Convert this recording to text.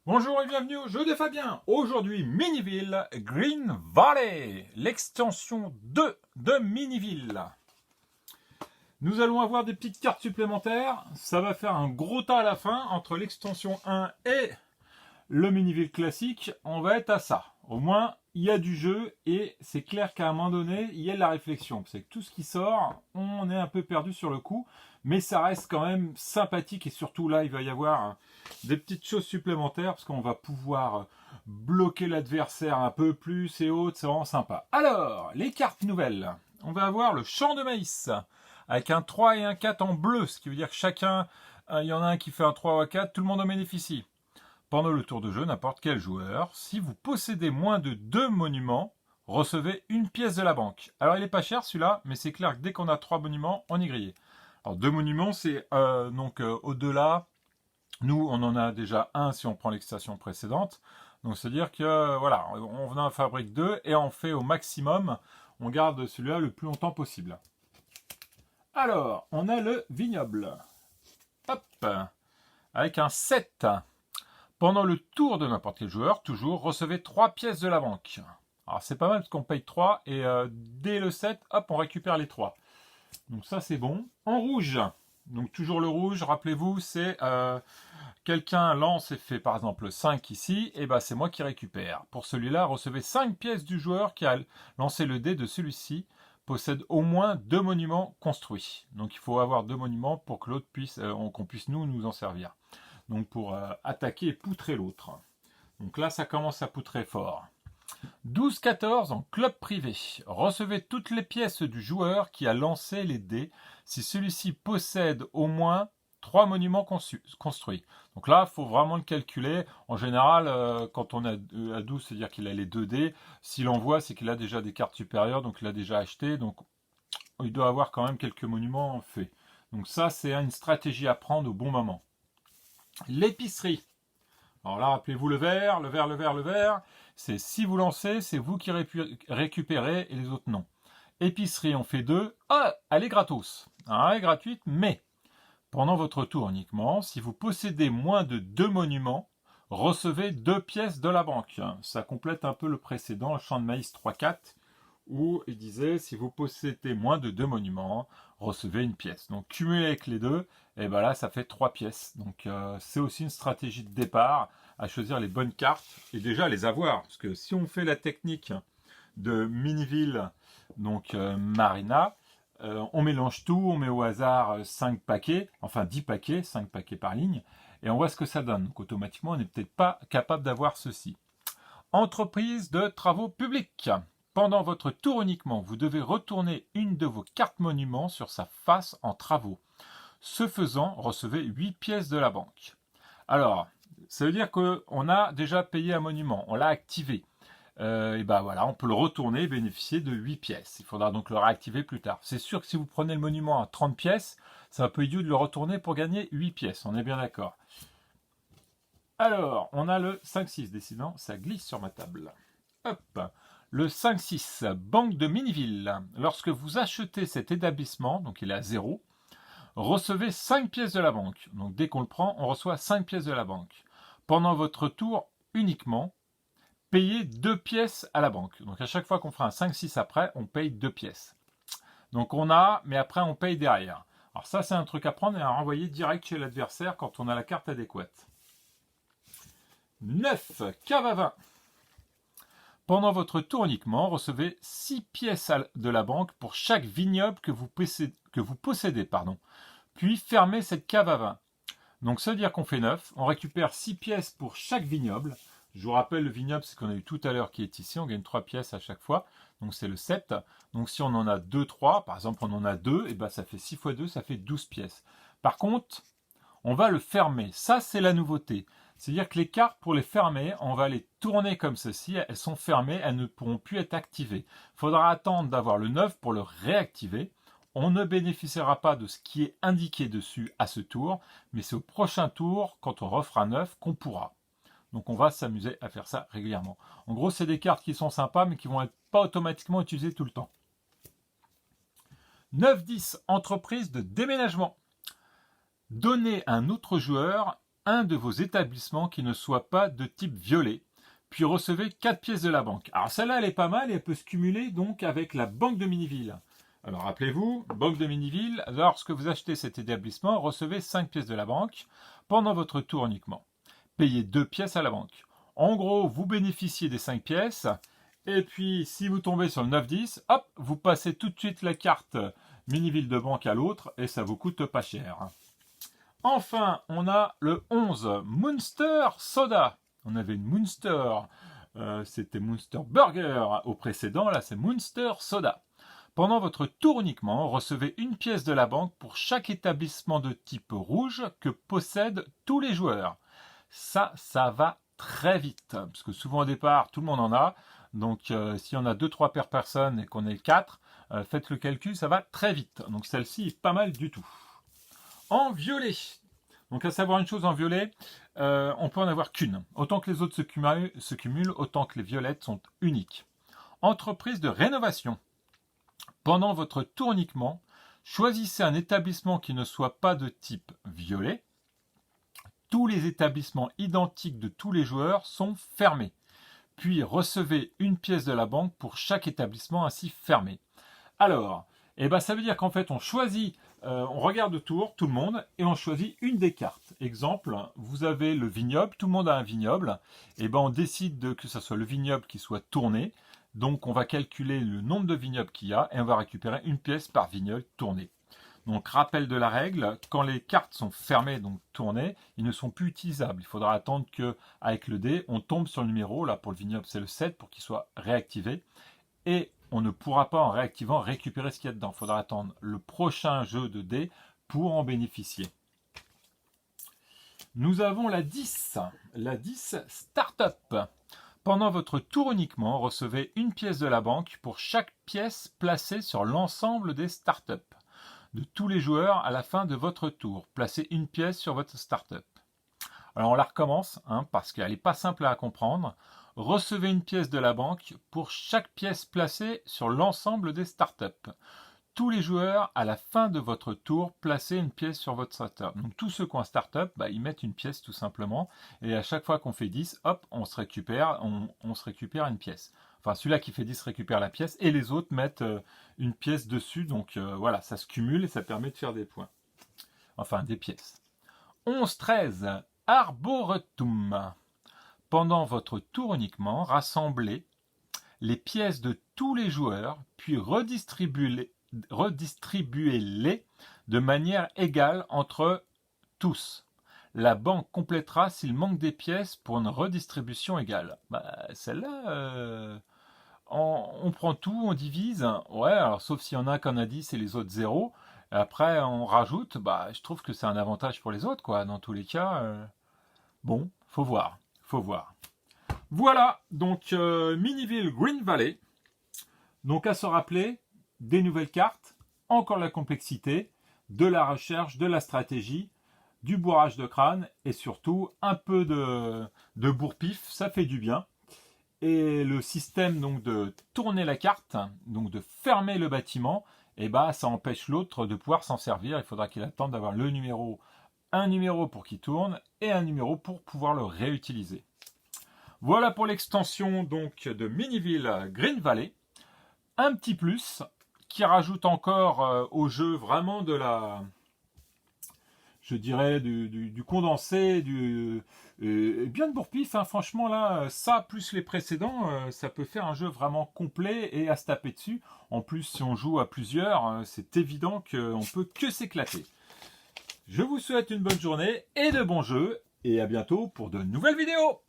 Bonjour et bienvenue au jeu des Fabiens. Aujourd'hui, Miniville Green Valley, l'extension 2 de Miniville. Nous allons avoir des petites cartes supplémentaires. Ça va faire un gros tas à la fin entre l'extension 1 et le Miniville classique. On va être à ça. Au moins, il y a du jeu et c'est clair qu'à un moment donné, il y a de la réflexion. C'est que tout ce qui sort, on est un peu perdu sur le coup. Mais ça reste quand même sympathique et surtout là, il va y avoir des petites choses supplémentaires parce qu'on va pouvoir bloquer l'adversaire un peu plus et autres. C'est vraiment sympa. Alors, les cartes nouvelles. On va avoir le champ de maïs avec un 3 et un 4 en bleu. Ce qui veut dire que chacun, il y en a un qui fait un 3 ou un 4, tout le monde en bénéficie. Pendant le tour de jeu, n'importe quel joueur, si vous possédez moins de 2 monuments, recevez une pièce de la banque. Alors il est pas cher celui-là, mais c'est clair que dès qu'on a 3 monuments, on est grillé. Alors 2 monuments, c'est au-delà. Nous, on en a déjà un si on prend l'extension précédente. Donc c'est-à-dire que voilà, on en fabrique 2 et on fait au maximum. On garde celui-là le plus longtemps possible. Alors, on a le vignoble. Hop, avec un 7. Pendant le tour de n'importe quel joueur, toujours, recevez 3 pièces de la banque. Alors c'est pas mal parce qu'on paye 3 et dès le 7, hop, on récupère les 3. Donc ça c'est bon. En rouge, donc toujours le rouge, rappelez-vous, c'est quelqu'un lance et fait par exemple 5 ici, et ben c'est moi qui récupère. Pour celui-là, recevez 5 pièces du joueur qui a lancé le dé de celui-ci, possède au moins 2 monuments construits. Donc il faut avoir 2 monuments pour que l'autre puisse, qu'on puisse nous en servir. Donc pour attaquer et poutrer l'autre. Donc là, ça commence à poutrer fort. 12-14 en club privé. Recevez toutes les pièces du joueur qui a lancé les dés si celui-ci possède au moins 3 monuments construits. Donc là, il faut vraiment le calculer. En général, quand on a à 12, c'est-à-dire qu'il a les 2 dés. S'il envoie, c'est qu'il a déjà des cartes supérieures, donc il a déjà acheté. Donc il doit avoir quand même quelques monuments faits. Donc ça, c'est une stratégie à prendre au bon moment. L'épicerie. Alors là, rappelez-vous le vert, le vert, le vert, le vert. C'est si vous lancez, c'est vous qui récupérez et les autres non. Épicerie, on fait 2. Ah, elle est gratos. Ah, elle est gratuite, mais pendant votre tour uniquement, si vous possédez moins de 2 monuments, recevez 2 pièces de la banque. Ça complète un peu le précédent, le champ de maïs 3-4, où il disait si vous possédez moins de 2 monuments, recevez une pièce. Donc cumuler avec les deux, et ben là ça fait 3 pièces. Donc c'est aussi une stratégie de départ à choisir les bonnes cartes et déjà les avoir. Parce que si on fait la technique de Miniville, donc Marina, on mélange tout, on met au hasard 5 paquets, enfin 10 paquets, 5 paquets par ligne, et on voit ce que ça donne. Donc automatiquement on n'est peut-être pas capable d'avoir ceci. Entreprise de travaux publics. Pendant votre tour uniquement, vous devez retourner une de vos cartes monuments sur sa face en travaux. Ce faisant, recevez 8 pièces de la banque. Alors, ça veut dire qu'on a déjà payé un monument, on l'a activé. Et ben voilà, on peut le retourner et bénéficier de 8 pièces. Il faudra donc le réactiver plus tard. C'est sûr que si vous prenez le monument à 30 pièces, c'est un peu idiot de le retourner pour gagner 8 pièces, on est bien d'accord. Alors, on a le 5-6, décidant, ça glisse sur ma table. Hop. Le 5-6, Banque de Miniville. Lorsque vous achetez cet établissement, donc il est à 0, recevez 5 pièces de la banque. Donc dès qu'on le prend, on reçoit 5 pièces de la banque. Pendant votre tour uniquement, payez 2 pièces à la banque. Donc à chaque fois qu'on fera un 5-6 après, on paye 2 pièces. Donc on a, mais après on paye derrière. Alors ça c'est un truc à prendre et à renvoyer direct chez l'adversaire quand on a la carte adéquate. 9, cave à vin. Pendant votre tour uniquement, recevez 6 pièces de la banque pour chaque vignoble que vous possédez. Puis fermez cette cave à vin. Donc ça veut dire qu'on fait 9, on récupère 6 pièces pour chaque vignoble. Je vous rappelle le vignoble, c'est ce qu'on a eu tout à l'heure qui est ici, on gagne 3 pièces à chaque fois. Donc c'est le 7. Donc si on en a 2, 3, par exemple on en a 2, et ben ça fait 6 fois 2, ça fait 12 pièces. Par contre, on va le fermer. Ça c'est la nouveauté. C'est-à-dire que les cartes, pour les fermer, on va les tourner comme ceci. Elles sont fermées, elles ne pourront plus être activées. Il faudra attendre d'avoir le 9 pour le réactiver. On ne bénéficiera pas de ce qui est indiqué dessus à ce tour, mais c'est au prochain tour, quand on refera 9, qu'on pourra. Donc on va s'amuser à faire ça régulièrement. En gros, c'est des cartes qui sont sympas, mais qui vont être pas automatiquement utilisées tout le temps. 9-10, entreprise de déménagement. Donnez à un autre joueur un de vos établissements qui ne soit pas de type violet, puis recevez 4 pièces de la banque. Alors celle-là, elle est pas mal et elle peut se cumuler donc avec la banque de Miniville. Alors rappelez-vous, banque de Miniville, lorsque vous achetez cet établissement, recevez 5 pièces de la banque pendant votre tour uniquement. Payez 2 pièces à la banque. En gros, vous bénéficiez des 5 pièces, et puis si vous tombez sur le 9-10, hop, vous passez tout de suite la carte Miniville de banque à l'autre, et ça vous coûte pas cher. Enfin, on a le 11, Monster Soda. On avait une Monster, c'était Monster Burger au précédent, là c'est Monster Soda. Pendant votre tour uniquement, recevez une pièce de la banque pour chaque établissement de type rouge que possèdent tous les joueurs. Ça va très vite, parce que souvent au départ, tout le monde en a. Donc si on a 2-3 per personne et qu'on est 4, faites le calcul, ça va très vite. Donc celle-ci est pas mal du tout. En violet, donc à savoir une chose en violet, on peut en avoir qu'une. Autant que les autres se cumulent, autant que les violettes sont uniques. Entreprise de rénovation. Pendant votre tour uniquement, choisissez un établissement qui ne soit pas de type violet. Tous les établissements identiques de tous les joueurs sont fermés. Puis recevez une pièce de la banque pour chaque établissement ainsi fermé. Alors, ça veut dire qu'en fait on choisit, on regarde autour, tout le monde, et on choisit une des cartes. Exemple, vous avez le vignoble, tout le monde a un vignoble, on décide que ce soit le vignoble qui soit tourné. Donc on va calculer le nombre de vignobles qu'il y a et on va récupérer une pièce par vignoble tourné. Donc rappel de la règle, quand les cartes sont fermées, donc tournées, ils ne sont plus utilisables. Il faudra attendre qu'avec le dé, on tombe sur le numéro, là pour le vignoble c'est le 7 pour qu'il soit réactivé. Et on ne pourra pas en réactivant récupérer ce qu'il y a dedans. Il faudra attendre le prochain jeu de dés pour en bénéficier. Nous avons la 10 Startup. Pendant votre tour uniquement, recevez une pièce de la banque pour chaque pièce placée sur l'ensemble des startups. De tous les joueurs à la fin de votre tour, placez une pièce sur votre startup. Alors on la recommence, parce qu'elle n'est pas simple à comprendre. Recevez une pièce de la banque pour chaque pièce placée sur l'ensemble des startups. Tous les joueurs, à la fin de votre tour, placez une pièce sur votre startup. Donc tous ceux qui ont un startup, ils mettent une pièce tout simplement. Et à chaque fois qu'on fait 10, hop, on se récupère une pièce. Enfin, celui-là qui fait 10 récupère la pièce et les autres mettent une pièce dessus. Donc voilà, ça se cumule et ça permet de faire des points. Enfin, des pièces. 11-13, Arboretum. Pendant votre tour uniquement, rassemblez les pièces de tous les joueurs, puis redistribuez-les de manière égale entre tous. La banque complétera s'il manque des pièces pour une redistribution égale. Celle-là, on prend tout, on divise. Ouais, alors sauf s'il y en a qu'on a 10 et les autres 0. Après, on rajoute. Je trouve que c'est un avantage pour les autres, quoi. Dans tous les cas, bon, faut voir. Voilà, donc Miniville Green Valley. Donc à se rappeler, des nouvelles cartes, encore la complexité, de la recherche, de la stratégie, du bourrage de crâne et surtout un peu de bourre-pif, ça fait du bien. Et le système donc de tourner la carte, donc de fermer le bâtiment, ça empêche l'autre de pouvoir s'en servir. Il faudra qu'il attende d'avoir un numéro pour qu'il tourne et un numéro pour pouvoir le réutiliser. Voilà pour l'extension donc de Miniville Green Valley. Un petit plus qui rajoute encore au jeu vraiment de la, je dirais, du condensé, bien de bourre-pif. Franchement là, ça plus les précédents, ça peut faire un jeu vraiment complet et à se taper dessus. En plus, si on joue à plusieurs, c'est évident qu'on peut que s'éclater. Je vous souhaite une bonne journée et de bons jeux et à bientôt pour de nouvelles vidéos.